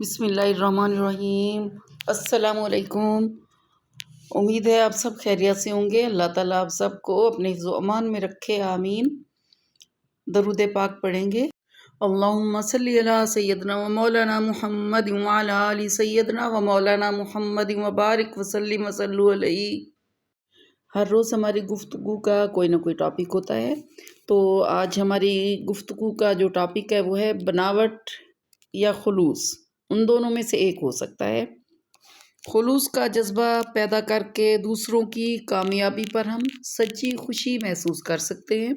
بسم اللہ الرحمن الرحیم۔ السلام علیکم۔ امید ہے آپ سب خیریت سے ہوں گے۔ اللہ تعالیٰ آپ سب کو اپنے حفظ و امان میں رکھے، آمین۔ درود پاک پڑھیں گے۔ اللہم صلی علی سیدنا و مولانا محمد وعلی آل سیدنا و مولانا محمد وبارک وسلم وصلو علیہ۔ ہر روز ہماری گفتگو کا کوئی نہ کوئی ٹاپک ہوتا ہے، تو آج ہماری گفتگو کا جو ٹاپک ہے وہ ہے بناوٹ یا خلوص۔ ان دونوں میں سے ایک ہو سکتا ہے۔ خلوص کا جذبہ پیدا کر کے دوسروں کی کامیابی پر ہم سچی خوشی محسوس کر سکتے ہیں،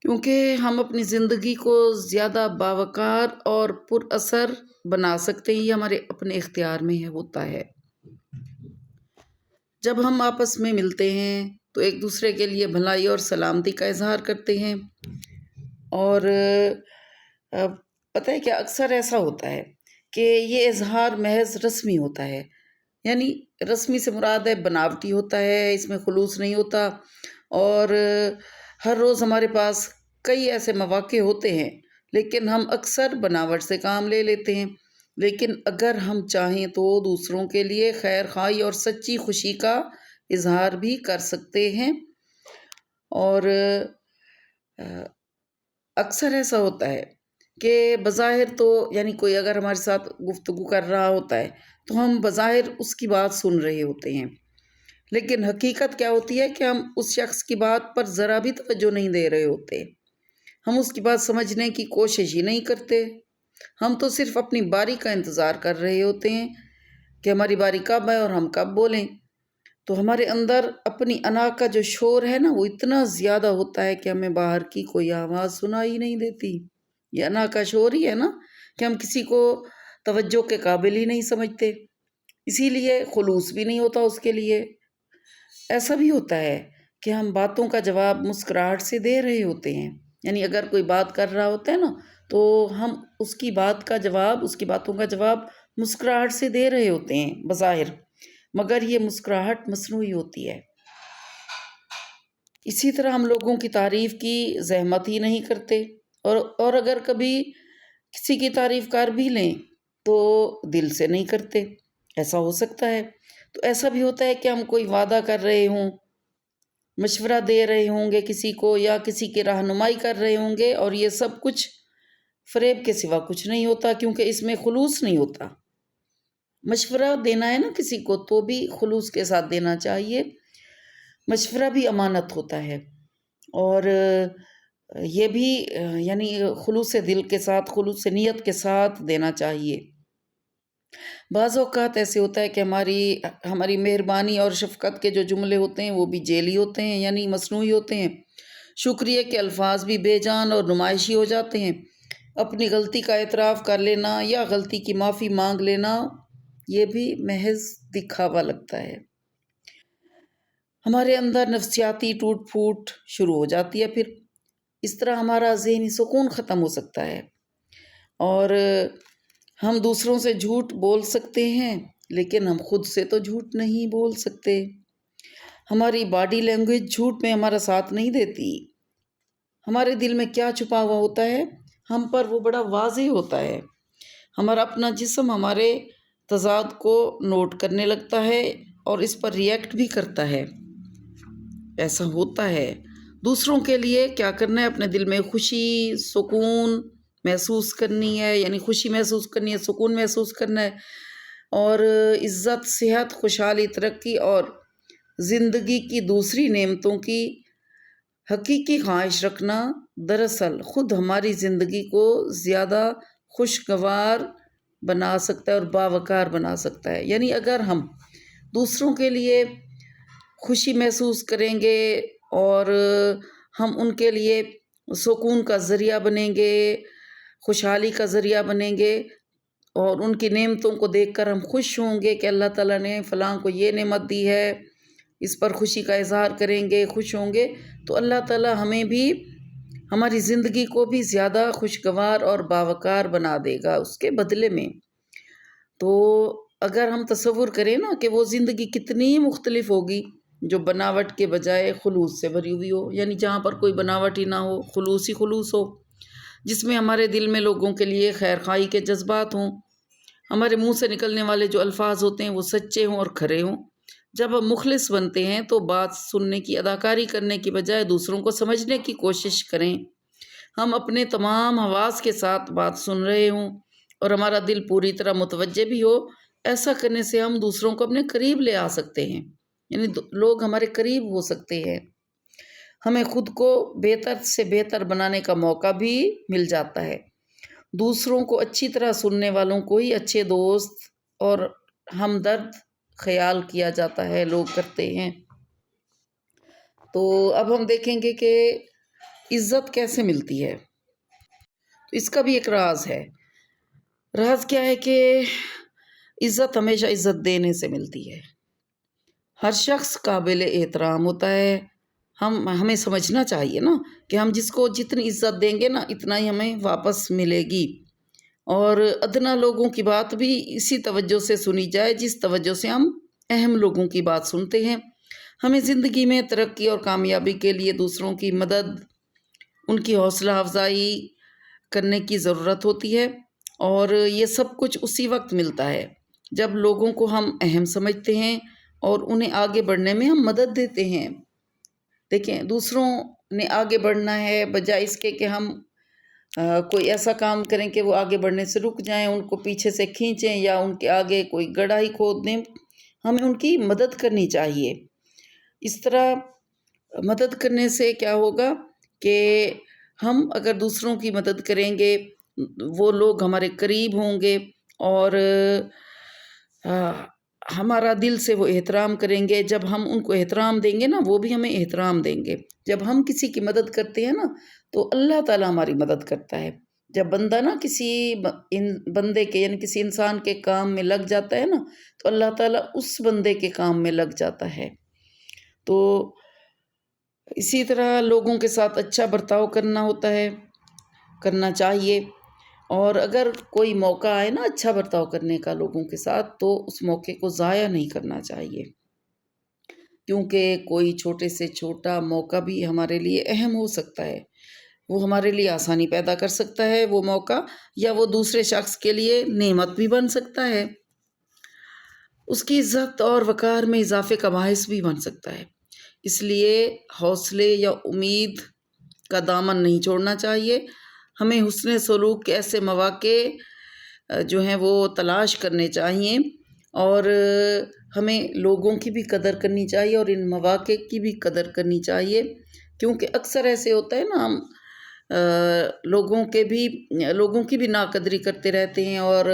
کیونکہ ہم اپنی زندگی کو زیادہ باوقار اور پر اثر بنا سکتے ہیں۔ یہ ہمارے اپنے اختیار میں ہوتا ہے۔ جب ہم آپس میں ملتے ہیں تو ایک دوسرے کے لیے بھلائی اور سلامتی کا اظہار کرتے ہیں، اور پتہ ہے کیا، اکثر ایسا ہوتا ہے کہ یہ اظہار محض رسمی ہوتا ہے، یعنی رسمی سے مراد ہے بناوٹی ہوتا ہے، اس میں خلوص نہیں ہوتا۔ اور ہر روز ہمارے پاس کئی ایسے مواقع ہوتے ہیں، لیکن ہم اکثر بناوٹ سے کام لے لیتے ہیں۔ لیکن اگر ہم چاہیں تو دوسروں کے لیے خیر خواہی اور سچی خوشی کا اظہار بھی کر سکتے ہیں۔ اور اکثر ایسا ہوتا ہے کہ بظاہر تو یعنی کوئی اگر ہمارے ساتھ گفتگو کر رہا ہوتا ہے تو ہم بظاہر اس کی بات سن رہے ہوتے ہیں، لیکن حقیقت کیا ہوتی ہے کہ ہم اس شخص کی بات پر ذرا بھی توجہ نہیں دے رہے ہوتے۔ ہم اس کی بات سمجھنے کی کوشش ہی نہیں کرتے۔ ہم تو صرف اپنی باری کا انتظار کر رہے ہوتے ہیں کہ ہماری باری کب ہے اور ہم کب بولیں۔ تو ہمارے اندر اپنی انا کا جو شور ہے نا، وہ اتنا زیادہ ہوتا ہے کہ ہمیں باہر کی کوئی آواز سنائی نہیں دیتی۔ یہ انا کا شور ہی ہے نا کہ ہم کسی کو توجہ کے قابل ہی نہیں سمجھتے، اسی لیے خلوص بھی نہیں ہوتا اس کے لیے۔ ایسا بھی ہوتا ہے کہ ہم باتوں کا جواب مسکراہٹ سے دے رہے ہوتے ہیں، یعنی اگر کوئی بات کر رہا ہوتا ہے نا تو ہم اس کی بات کا جواب، اس کی باتوں کا جواب مسکراہٹ سے دے رہے ہوتے ہیں بظاہر، مگر یہ مسکراہٹ مصنوعی ہوتی ہے۔ اسی طرح ہم لوگوں کی تعریف کی زحمت ہی نہیں کرتے، اور اگر کبھی کسی کی تعریف کر بھی لیں تو دل سے نہیں کرتے۔ ایسا ہو سکتا ہے۔ تو ایسا بھی ہوتا ہے کہ ہم کوئی وعدہ کر رہے ہوں، مشورہ دے رہے ہوں گے کسی کو، یا کسی کی رہنمائی کر رہے ہوں گے، اور یہ سب کچھ فریب کے سوا کچھ نہیں ہوتا، کیونکہ اس میں خلوص نہیں ہوتا۔ مشورہ دینا ہے نا کسی کو تو بھی خلوص کے ساتھ دینا چاہیے۔ مشورہ بھی امانت ہوتا ہے، اور یہ بھی یعنی خلوص دل کے ساتھ، خلوص نیت کے ساتھ دینا چاہیے۔ بعض اوقات ایسے ہوتا ہے کہ ہماری مہربانی اور شفقت کے جو جملے ہوتے ہیں وہ بھی جعلی ہوتے ہیں، یعنی مصنوعی ہوتے ہیں۔ شکریہ کے الفاظ بھی بے جان اور نمائشی ہو جاتے ہیں۔ اپنی غلطی کا اعتراف کر لینا یا غلطی کی معافی مانگ لینا، یہ بھی محض دکھاوا لگتا ہے۔ ہمارے اندر نفسیاتی ٹوٹ پھوٹ شروع ہو جاتی ہے، پھر اس طرح ہمارا ذہنی سکون ختم ہو سکتا ہے، اور ہم دوسروں سے جھوٹ بول سکتے ہیں لیکن ہم خود سے تو جھوٹ نہیں بول سکتے۔ ہماری باڈی لینگویج جھوٹ میں ہمارا ساتھ نہیں دیتی۔ ہمارے دل میں کیا چھپا ہوا ہوتا ہے ہم پر وہ بڑا واضح ہوتا ہے۔ ہمارا اپنا جسم ہمارے تضاد کو نوٹ کرنے لگتا ہے اور اس پر ریئیکٹ بھی کرتا ہے۔ ایسا ہوتا ہے۔ دوسروں کے لیے کیا کرنا ہے، اپنے دل میں خوشی، سکون محسوس کرنی ہے، یعنی خوشی محسوس کرنی ہے، سکون محسوس کرنا ہے، اور عزت، صحت، خوشحالی، ترقی اور زندگی کی دوسری نعمتوں کی حقیقی خواہش رکھنا دراصل خود ہماری زندگی کو زیادہ خوشگوار بنا سکتا ہے اور باوقار بنا سکتا ہے۔ یعنی اگر ہم دوسروں کے لیے خوشی محسوس کریں گے اور ہم ان کے لیے سکون کا ذریعہ بنیں گے، خوشحالی کا ذریعہ بنیں گے، اور ان کی نعمتوں کو دیکھ کر ہم خوش ہوں گے کہ اللہ تعالیٰ نے فلاں کو یہ نعمت دی ہے، اس پر خوشی کا اظہار کریں گے، خوش ہوں گے، تو اللہ تعالیٰ ہمیں بھی، ہماری زندگی کو بھی زیادہ خوشگوار اور باوقار بنا دے گا اس کے بدلے میں۔ تو اگر ہم تصور کریں نا کہ وہ زندگی کتنی مختلف ہوگی جو بناوٹ کے بجائے خلوص سے بھری ہوئی ہو، یعنی جہاں پر کوئی بناوٹ ہی نہ ہو، خلوص ہی خلوص ہو، جس میں ہمارے دل میں لوگوں کے لیے خیر خواہی کے جذبات ہوں، ہمارے منہ سے نکلنے والے جو الفاظ ہوتے ہیں وہ سچے ہوں اور کھرے ہوں۔ جب ہم مخلص بنتے ہیں تو بات سننے کی اداکاری کرنے کی بجائے دوسروں کو سمجھنے کی کوشش کریں۔ ہم اپنے تمام حواس کے ساتھ بات سن رہے ہوں اور ہمارا دل پوری طرح متوجہ بھی ہو۔ ایسا کرنے سے ہم دوسروں کو اپنے قریب لے آ سکتے ہیں، یعنی لوگ ہمارے قریب ہو سکتے ہیں۔ ہمیں خود کو بہتر سے بہتر بنانے کا موقع بھی مل جاتا ہے۔ دوسروں کو اچھی طرح سننے والوں کو ہی اچھے دوست اور ہمدرد خیال کیا جاتا ہے، لوگ کرتے ہیں۔ تو اب ہم دیکھیں گے کہ عزت کیسے ملتی ہے۔ تو اس کا بھی ایک راز ہے۔ راز کیا ہے کہ عزت ہمیشہ عزت دینے سے ملتی ہے۔ ہر شخص قابل احترام ہوتا ہے۔ ہمیں سمجھنا چاہیے نا کہ ہم جس کو جتنی عزت دیں گے نا اتنا ہی ہمیں واپس ملے گی، اور ادنا لوگوں کی بات بھی اسی توجہ سے سنی جائے جس توجہ سے ہم اہم لوگوں کی بات سنتے ہیں۔ ہمیں زندگی میں ترقی اور کامیابی کے لیے دوسروں کی مدد، ان کی حوصلہ افزائی کرنے کی ضرورت ہوتی ہے، اور یہ سب کچھ اسی وقت ملتا ہے جب لوگوں کو ہم اہم سمجھتے ہیں اور انہیں آگے بڑھنے میں ہم مدد دیتے ہیں۔ دیکھیں، دوسروں نے آگے بڑھنا ہے، بجائے اس کے کہ ہم کوئی ایسا کام کریں کہ وہ آگے بڑھنے سے رک جائیں، ان کو پیچھے سے کھینچیں یا ان کے آگے کوئی گڑھا ہی کھود دیں۔ ہمیں ان کی مدد کرنی چاہیے۔ اس طرح مدد کرنے سے کیا ہوگا کہ ہم اگر دوسروں کی مدد کریں گے، وہ لوگ ہمارے قریب ہوں گے اور ہمارا دل سے وہ احترام کریں گے۔ جب ہم ان کو احترام دیں گے نا، وہ بھی ہمیں احترام دیں گے۔ جب ہم کسی کی مدد کرتے ہیں نا تو اللہ تعالیٰ ہماری مدد کرتا ہے۔ جب بندہ نا کسی بندے کے یعنی کسی انسان کے کام میں لگ جاتا ہے نا تو اللہ تعالیٰ اس بندے کے کام میں لگ جاتا ہے۔ تو اسی طرح لوگوں کے ساتھ اچھا برتاؤ کرنا چاہیے، اور اگر کوئی موقع آئے نا اچھا برتاؤ کرنے کا لوگوں کے ساتھ تو اس موقع کو ضائع نہیں کرنا چاہیے، کیونکہ کوئی چھوٹے سے چھوٹا موقع بھی ہمارے لیے اہم ہو سکتا ہے۔ وہ ہمارے لیے آسانی پیدا کر سکتا ہے وہ موقع، یا وہ دوسرے شخص کے لیے نعمت بھی بن سکتا ہے، اس کی عزت اور وقار میں اضافے کا باعث بھی بن سکتا ہے۔ اس لیے حوصلے یا امید کا دامن نہیں چھوڑنا چاہیے۔ ہمیں حسن سلوک کے ایسے مواقع جو ہیں وہ تلاش کرنے چاہیے، اور ہمیں لوگوں کی بھی قدر کرنی چاہیے اور ان مواقع کی بھی قدر کرنی چاہیے، کیونکہ اکثر ایسے ہوتا ہے نا، ہم لوگوں کی بھی ناقدری کرتے رہتے ہیں، اور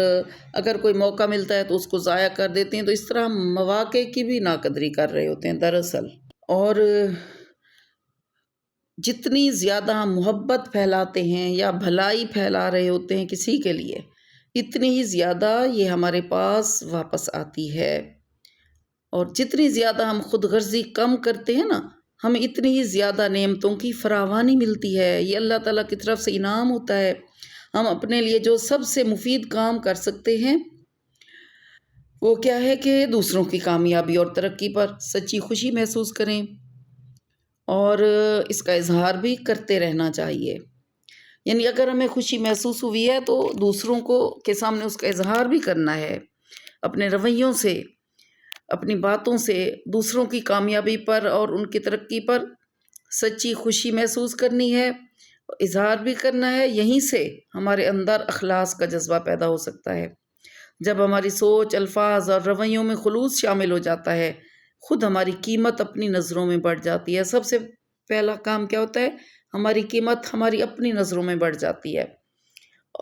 اگر کوئی موقع ملتا ہے تو اس کو ضائع کر دیتے ہیں۔ تو اس طرح ہم مواقع کی بھی ناقدری کر رہے ہوتے ہیں دراصل۔ اور جتنی زیادہ ہم محبت پھیلاتے ہیں یا بھلائی پھیلا رہے ہوتے ہیں کسی کے لیے، اتنی ہی زیادہ یہ ہمارے پاس واپس آتی ہے، اور جتنی زیادہ ہم خود غرضی کم کرتے ہیں نا، ہمیں اتنی ہی زیادہ نعمتوں کی فراوانی ملتی ہے۔ یہ اللہ تعالیٰ کی طرف سے انعام ہوتا ہے۔ ہم اپنے لیے جو سب سے مفید کام کر سکتے ہیں وہ کیا ہے کہ دوسروں کی کامیابی اور ترقی پر سچی خوشی محسوس کریں، اور اس کا اظہار بھی کرتے رہنا چاہیے۔ یعنی اگر ہمیں خوشی محسوس ہوئی ہے تو دوسروں کے سامنے اس کا اظہار بھی کرنا ہے، اپنے رویوں سے، اپنی باتوں سے دوسروں کی کامیابی پر اور ان کی ترقی پر سچی خوشی محسوس کرنی ہے، اظہار بھی کرنا ہے۔ یہیں سے ہمارے اندر اخلاص کا جذبہ پیدا ہو سکتا ہے۔ جب ہماری سوچ، الفاظ اور رویوں میں خلوص شامل ہو جاتا ہے، خود ہماری قیمت اپنی نظروں میں بڑھ جاتی ہے۔ سب سے پہلا کام کیا ہوتا ہے؟ ہماری قیمت ہماری اپنی نظروں میں بڑھ جاتی ہے،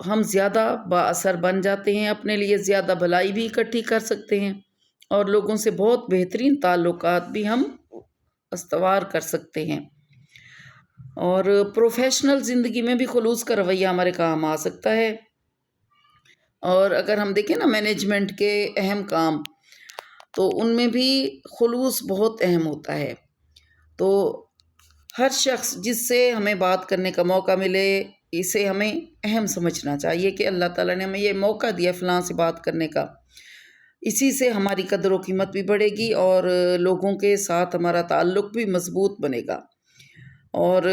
ہم زیادہ با اثر بن جاتے ہیں، اپنے لیے زیادہ بھلائی بھی اکٹھی کر سکتے ہیں، اور لوگوں سے بہت بہترین تعلقات بھی ہم استوار کر سکتے ہیں۔ اور پروفیشنل زندگی میں بھی خلوص کا رویہ ہمارے کام آ سکتا ہے۔ اور اگر ہم دیکھیں نا مینجمنٹ کے اہم کام، تو ان میں بھی خلوص بہت اہم ہوتا ہے۔ تو ہر شخص جس سے ہمیں بات کرنے کا موقع ملے، اسے ہمیں اہم سمجھنا چاہیے کہ اللہ تعالیٰ نے ہمیں یہ موقع دیا فلاں سے بات کرنے کا۔ اسی سے ہماری قدر و قیمت بھی بڑھے گی اور لوگوں کے ساتھ ہمارا تعلق بھی مضبوط بنے گا، اور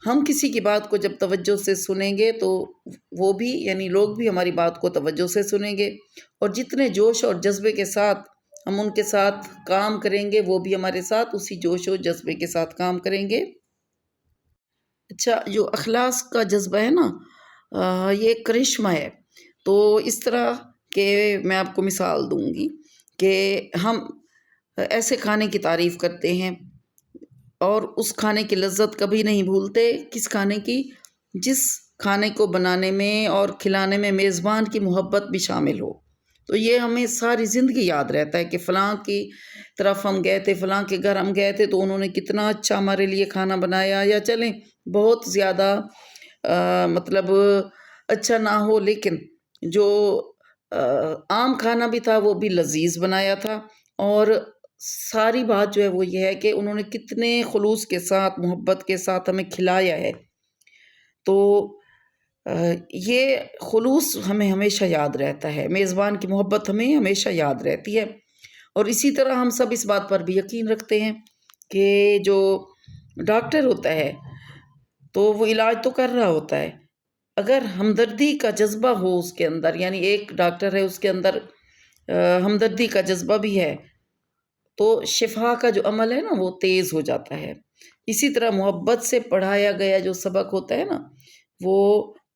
ہم کسی کی بات کو جب توجہ سے سنیں گے تو وہ بھی یعنی لوگ بھی ہماری بات کو توجہ سے سنیں گے، اور جتنے جوش اور جذبے کے ساتھ ہم ان کے ساتھ کام کریں گے وہ بھی ہمارے ساتھ اسی جوش و جذبے کے ساتھ کام کریں گے۔ اچھا، جو اخلاص کا جذبہ ہے نا، یہ ایک کرشمہ ہے۔ تو اس طرح کہ میں آپ کو مثال دوں گی کہ ہم ایسے کھانے کی تعریف کرتے ہیں اور اس کھانے کی لذت کبھی نہیں بھولتے، کس کھانے کی؟ جس کھانے کو بنانے میں اور کھلانے میں میزبان کی محبت بھی شامل ہو۔ تو یہ ہمیں ساری زندگی یاد رہتا ہے کہ فلاں کی طرف ہم گئے تھے، فلاں کے گھر ہم گئے تھے تو انہوں نے کتنا اچھا ہمارے لیے کھانا بنایا، یا چلیں بہت زیادہ مطلب اچھا نہ ہو لیکن جو عام کھانا بھی تھا وہ بھی لذیذ بنایا تھا، اور ساری بات جو ہے وہ یہ ہے کہ انہوں نے کتنے خلوص کے ساتھ محبت کے ساتھ ہمیں کھلایا ہے۔ تو یہ خلوص ہمیں ہمیشہ یاد رہتا ہے، میزبان کی محبت ہمیں ہمیشہ یاد رہتی ہے۔ اور اسی طرح ہم سب اس بات پر بھی یقین رکھتے ہیں کہ جو ڈاکٹر ہوتا ہے تو وہ علاج تو کر رہا ہوتا ہے، اگر ہمدردی کا جذبہ ہو اس کے اندر، یعنی ایک ڈاکٹر ہے اس کے اندر ہمدردی کا جذبہ بھی ہے، تو شفا کا جو عمل ہے نا وہ تیز ہو جاتا ہے۔ اسی طرح محبت سے پڑھایا گیا جو سبق ہوتا ہے نا، وہ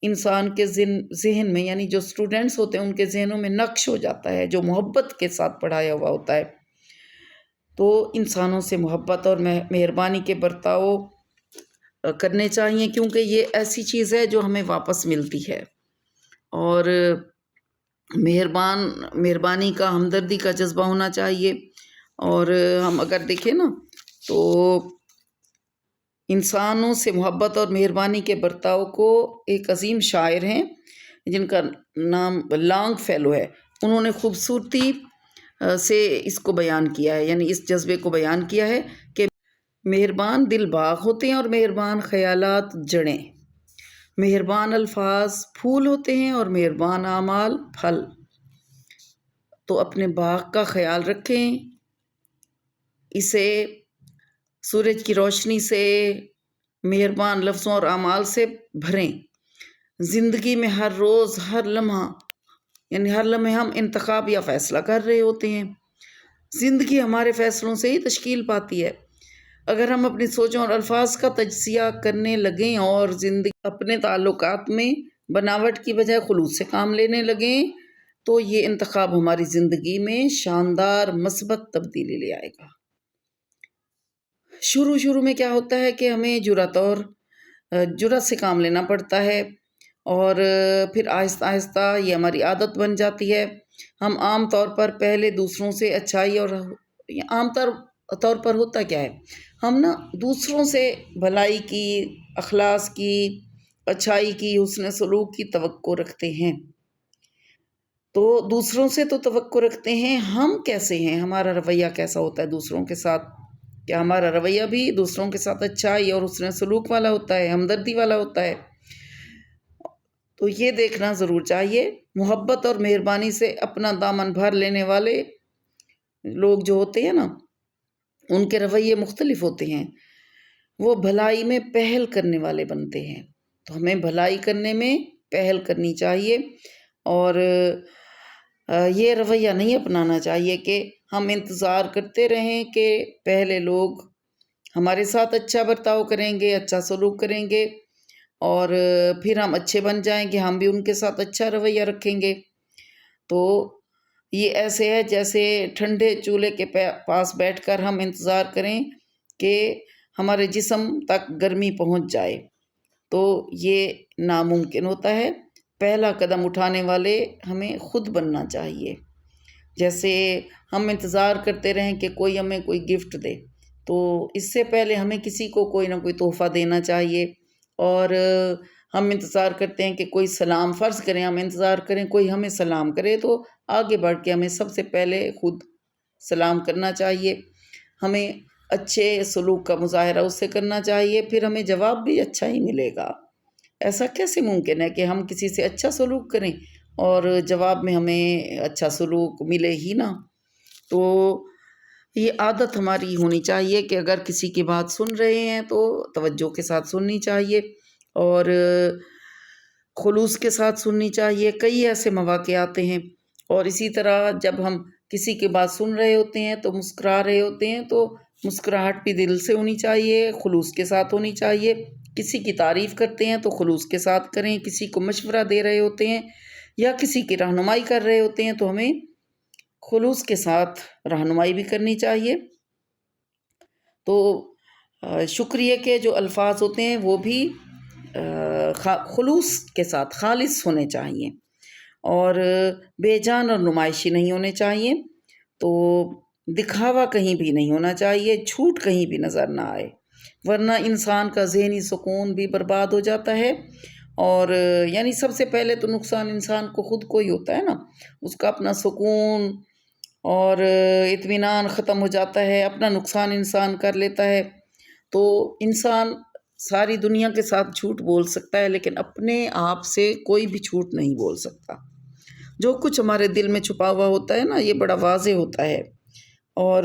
انسان کے ذہن میں، یعنی جو اسٹوڈنٹس ہوتے ہیں ان کے ذہنوں میں نقش ہو جاتا ہے، جو محبت کے ساتھ پڑھایا ہوا ہوتا ہے۔ تو انسانوں سے محبت اور مہربانی کے برتاؤ کرنے چاہیے، کیونکہ یہ ایسی چیز ہے جو ہمیں واپس ملتی ہے۔ اور مہربانی کا، ہمدردی کا جذبہ ہونا چاہیے۔ اور ہم اگر دیکھیں نا تو انسانوں سے محبت اور مہربانی کے برتاؤ کو ایک عظیم شاعر ہیں جن کا نام لانگ فیلو ہے، انہوں نے خوبصورتی سے اس کو بیان کیا ہے، یعنی اس جذبے کو بیان کیا ہے کہ مہربان دل باغ ہوتے ہیں اور مہربان خیالات جڑیں، مہربان الفاظ پھول ہوتے ہیں اور مہربان اعمال پھل۔ تو اپنے باغ کا خیال رکھیں، اسے سورج کی روشنی سے، مہربان لفظوں اور اعمال سے بھریں۔ زندگی میں ہر روز، ہر لمحہ، یعنی ہر لمحے ہم انتخاب یا فیصلہ کر رہے ہوتے ہیں۔ زندگی ہمارے فیصلوں سے ہی تشکیل پاتی ہے۔ اگر ہم اپنی سوچوں اور الفاظ کا تجزیہ کرنے لگیں اور زندگی اپنے تعلقات میں بناوٹ کی بجائے خلوص سے کام لینے لگیں تو یہ انتخاب ہماری زندگی میں شاندار مثبت تبدیلی لے آئے گا۔ شروع میں کیا ہوتا ہے کہ ہمیں جرأت سے کام لینا پڑتا ہے، اور پھر آہستہ آہستہ یہ ہماری عادت بن جاتی ہے۔ ہم عام طور پر پہلے دوسروں سے اچھائی، اور عام طور پر ہوتا کیا ہے، ہم نا دوسروں سے بھلائی کی، اخلاص کی، اچھائی کی، حسن سلوک کی توقع رکھتے ہیں۔ تو دوسروں سے تو توقع رکھتے ہیں، ہم کیسے ہیں، ہمارا رویہ کیسا ہوتا ہے دوسروں کے ساتھ؟ کیا ہمارا رویہ بھی دوسروں کے ساتھ اچھائی اور حسن سلوک والا ہوتا ہے، ہمدردی والا ہوتا ہے؟ تو یہ دیکھنا ضرور چاہیے۔ محبت اور مہربانی سے اپنا دامن بھر لینے والے لوگ جو ہوتے ہیں نا، ان کے رویے مختلف ہوتے ہیں، وہ بھلائی میں پہل کرنے والے بنتے ہیں۔ تو ہمیں بھلائی کرنے میں پہل کرنی چاہیے، اور یہ رویہ نہیں اپنانا چاہیے کہ ہم انتظار کرتے رہیں کہ پہلے لوگ ہمارے ساتھ اچھا برتاؤ کریں گے، اچھا سلوک کریں گے، اور پھر ہم اچھے بن جائیں گے، ہم بھی ان کے ساتھ اچھا رویہ رکھیں گے۔ تو یہ ایسے ہے جیسے ٹھنڈے چولہے کے پاس بیٹھ کر ہم انتظار کریں کہ ہمارے جسم تک گرمی پہنچ جائے، تو یہ ناممکن ہوتا ہے۔ پہلا قدم اٹھانے والے ہمیں خود بننا چاہیے۔ جیسے ہم انتظار کرتے رہیں کہ کوئی ہمیں کوئی گفٹ دے، تو اس سے پہلے ہمیں کسی کو کوئی نہ کوئی تحفہ دینا چاہیے۔ اور ہم انتظار کرتے ہیں کہ کوئی سلام، فرض کریں ہم انتظار کریں کوئی ہمیں سلام کرے، تو آگے بڑھ کے ہمیں سب سے پہلے خود سلام کرنا چاہیے، ہمیں اچھے سلوک کا مظاہرہ اس سے کرنا چاہیے، پھر ہمیں جواب بھی اچھا ہی ملے گا۔ ایسا کیسے ممکن ہے کہ ہم کسی سے اچھا سلوک کریں اور جواب میں ہمیں اچھا سلوک ملے ہی نہ؟ تو یہ عادت ہماری ہونی چاہیے کہ اگر کسی کی بات سن رہے ہیں تو توجہ کے ساتھ سننی چاہیے اور خلوص کے ساتھ سننی چاہیے. کئی ایسے مواقع آتے ہیں اور اسی طرح جب ہم کسی کی بات سن رہے ہوتے ہیں تو مسکرا رہے ہوتے ہیں تو مسکراہٹ بھی دل سے ہونی چاہیے، خلوص کے ساتھ ہونی چاہیے. کسی کی تعریف کرتے ہیں تو خلوص کے ساتھ کریں، کسی کو مشورہ دے رہے ہوتے ہیں یا کسی کی رہنمائی کر رہے ہوتے ہیں تو ہمیں خلوص کے ساتھ رہنمائی بھی کرنی چاہیے. تو شکریہ کے جو الفاظ ہوتے ہیں وہ بھی خلوص کے ساتھ خالص ہونے چاہیے اور بے جان اور نمائشی نہیں ہونے چاہیے. تو دکھاوا کہیں بھی نہیں ہونا چاہیے، جھوٹ کہیں بھی نظر نہ آئے ورنہ انسان کا ذہنی سکون بھی برباد ہو جاتا ہے. اور یعنی سب سے پہلے تو نقصان انسان کو خود کو ہی ہوتا ہے نا، اس کا اپنا سکون اور اطمینان ختم ہو جاتا ہے، اپنا نقصان انسان کر لیتا ہے. تو انسان ساری دنیا کے ساتھ جھوٹ بول سکتا ہے لیکن اپنے آپ سے کوئی بھی جھوٹ نہیں بول سکتا. جو کچھ ہمارے دل میں چھپا ہوا ہوتا ہے نا یہ بڑا واضح ہوتا ہے اور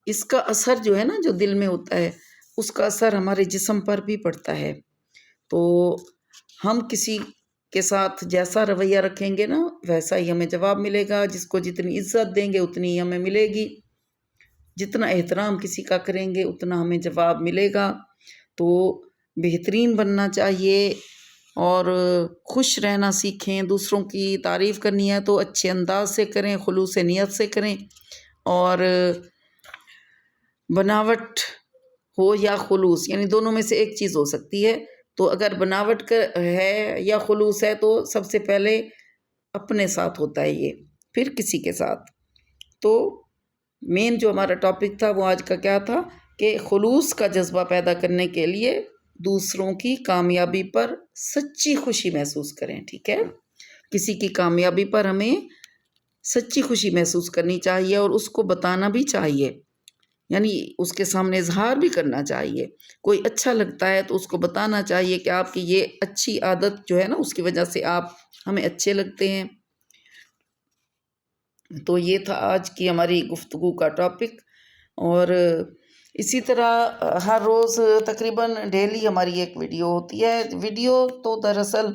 اس کا اثر جو ہے نا جو دل میں ہوتا ہے اس کا اثر ہمارے جسم پر بھی پڑتا ہے. تو ہم کسی کے ساتھ جیسا رویہ رکھیں گے نا ویسا ہی ہمیں جواب ملے گا. جس کو جتنی عزت دیں گے اتنی ہی ہمیں ملے گی، جتنا احترام کسی کا کریں گے اتنا ہمیں جواب ملے گا. تو بہترین بننا چاہیے اور خوش رہنا سیکھیں. دوسروں کی تعریف کرنی ہے تو اچھے انداز سے کریں، خلوص نیت سے کریں. اور بناوٹ ہو یا خلوص یعنی دونوں میں سے ایک چیز ہو سکتی ہے. تو اگر بناوٹ ہے یا خلوص ہے تو سب سے پہلے اپنے ساتھ ہوتا ہے یہ، پھر کسی کے ساتھ. تو مین جو ہمارا ٹاپک تھا وہ آج کا کیا تھا کہ خلوص کا جذبہ پیدا کرنے کے لیے دوسروں کی کامیابی پر سچی خوشی محسوس کریں. ٹھیک ہے، کسی کی کامیابی پر ہمیں سچی خوشی محسوس کرنی چاہیے اور اس کو بتانا بھی چاہیے، یعنی اس کے سامنے اظہار بھی کرنا چاہیے. کوئی اچھا لگتا ہے تو اس کو بتانا چاہیے کہ آپ کی یہ اچھی عادت جو ہے نا اس کی وجہ سے آپ ہمیں اچھے لگتے ہیں. تو یہ تھا آج کی ہماری گفتگو کا ٹاپک. اور اسی طرح ہر روز تقریباً ڈیلی ہماری ایک ویڈیو ہوتی ہے. ویڈیو تو دراصل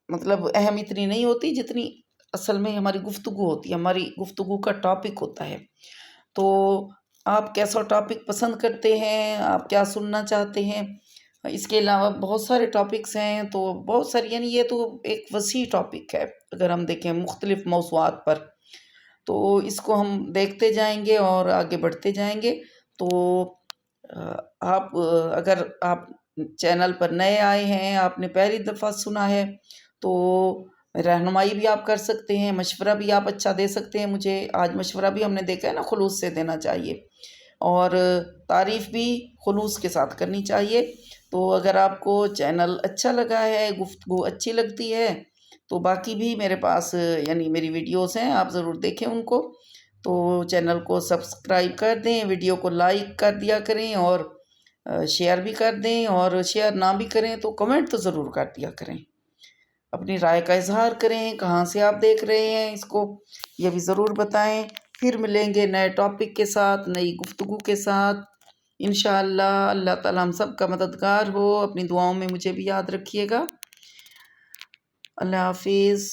مطلب اہم اتنی نہیں ہوتی جتنی اصل میں ہماری گفتگو ہوتی ہے، ہماری گفتگو کا ٹاپک ہوتا ہے. تو آپ کیسا ٹاپک پسند کرتے ہیں، آپ کیا سننا چاہتے ہیں؟ اس کے علاوہ بہت سارے ٹاپکس ہیں، تو بہت ساری یعنی یہ تو ایک وسیع ٹاپک ہے اگر ہم دیکھیں مختلف موضوعات پر. تو اس کو ہم دیکھتے جائیں گے اور آگے بڑھتے جائیں گے. تو آپ اگر آپ چینل پر نئے آئے ہیں، آپ نے پہلی دفعہ سنا ہے تو رہنمائی بھی آپ کر سکتے ہیں، مشورہ بھی آپ اچھا دے سکتے ہیں. مجھے آج مشورہ بھی ہم نے دیکھا ہے نا خلوص سے دینا چاہیے اور تعریف بھی خلوص کے ساتھ کرنی چاہیے. تو اگر آپ کو چینل اچھا لگا ہے، گفتگو اچھی لگتی ہے تو باقی بھی میرے پاس یعنی میری ویڈیوز ہیں، آپ ضرور دیکھیں ان کو. تو چینل کو سبسکرائب کر دیں، ویڈیو کو لائک کر دیا کریں اور شیئر بھی کر دیں، اور شیئر نہ بھی کریں تو کمنٹ تو ضرور کر دیا کریں. اپنی رائے کا اظہار کریں، کہاں سے آپ دیکھ رہے ہیں اس کو یہ بھی ضرور بتائیں. پھر ملیں گے نئے ٹاپک کے ساتھ، نئی گفتگو کے ساتھ انشاءاللہ. اللہ تعالیٰ ہم سب کا مددگار ہو. اپنی دعاؤں میں مجھے بھی یاد رکھیے گا. اللہ حافظ.